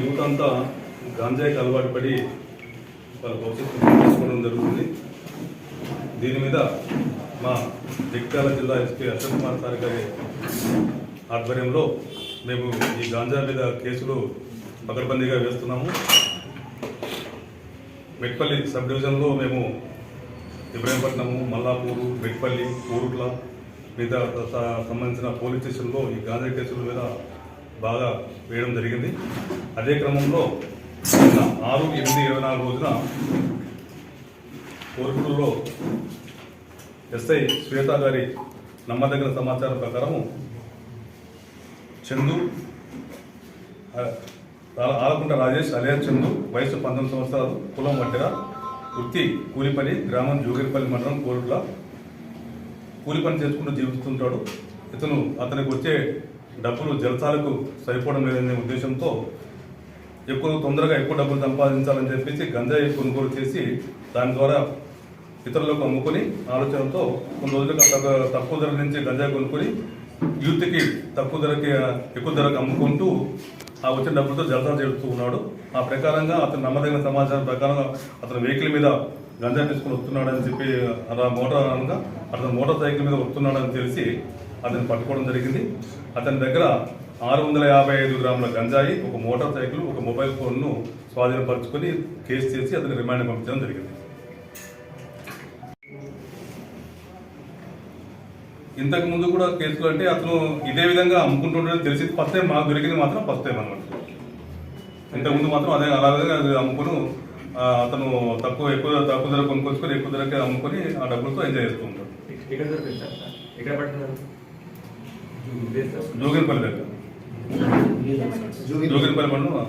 Youth అంతా గాంజాయికి అలవాటు పడి వాళ్ళ భవిష్యత్తు తీసుకోవడం జరుగుతుంది. దీని మీద మా జగిత్యాల జిల్లా ఎస్పీ అశోక్ కుమార్ సార్ గారి ఆధ్వర్యంలో మేము ఈ గాంజా మీద కేసులు పకడ్బందీగా వేస్తున్నాము. మెట్పల్లి సబ్ డివిజన్లో మేము ఇబ్రాహీంపట్నము, మల్లాపూరు, మెట్పల్లి, ఊరుట్ల మీద సంబంధించిన పోలీస్ స్టేషన్లో ఈ గాంజా కేసుల మీద బాగా వేయడం జరిగింది. అదే క్రమంలో 6/8/24 రోజున కోరుకుల్లో ఎస్ఐ శ్వేత గారి నమ్మదగిన సమాచారం ప్రకారము చందు ఆలకుంట రాజేష్ అలియాస్ చందు, వయసు 19 సంవత్సరాలు, కులం వడ్డెర, వృత్తి కూలిపని, గ్రామం జోగిరిపల్లి మండలం కోరుట్ల, కూలి పని చేసుకుంటూ జీవిస్తుంటాడు. అతనికి వచ్చే డబ్బులు జలసాలకు సరిపోవడం లేదనే ఉద్దేశంతో తొందరగా ఎక్కువ డబ్బులు సంపాదించాలని చెప్పేసి గంజాయి కొనుగోలు చేసి దాని ద్వారా ఇతరులకు అమ్ముకొని ఆలోచనతో కొన్ని రోజులుగా తక్కువ ధర నుంచి గంజాయి కొనుక్కొని యూత్కి ఎక్కువ ధరకు అమ్ముకుంటూ ఆ వచ్చిన డబ్బులతో జలసాలు చేస్తూ ఉన్నాడు. ఆ ప్రకారంగా అతను నమ్మదగిన సమాచారం ప్రకారంగా అతను వెహికల్ మీద గంజాయి తీసుకుని వస్తున్నాడని చెప్పి అతను మోటార్ సైకిల్ మీద వస్తున్నాడని తెలిసి అతను పట్టుకోవడం జరిగింది. అతని దగ్గర 655 గ్రాముల గంజాయి, ఒక మోటార్ సైకిల్, ఒక మొబైల్ ఫోన్ను స్వాధీనపరుచుకొని కేసు చేసి అతని రిమాండ్ పంపించడం జరిగింది. ఇంతకు ముందు కూడా కేసులు అంటే అతను ఇదే విధంగా అమ్ముకుంటుండని తెలిసి ఫస్ట్ టైం మాకు దొరికింది మాత్రం ఫస్ట్ టైం అనమాట. ఇంతకుముందు మాత్రం అలాగే అమ్ముకుని అతను ఎక్కువ ధర కొనుక్కొచ్చుకొని ఎక్కువ ధరకే అమ్ముకొని ఆ డబ్బులతో ఎంజాయ్ చేస్తూ ఉంటాడు. జోగిరిపల్లి దగ్గర, జోగిరిపల్లి మండలం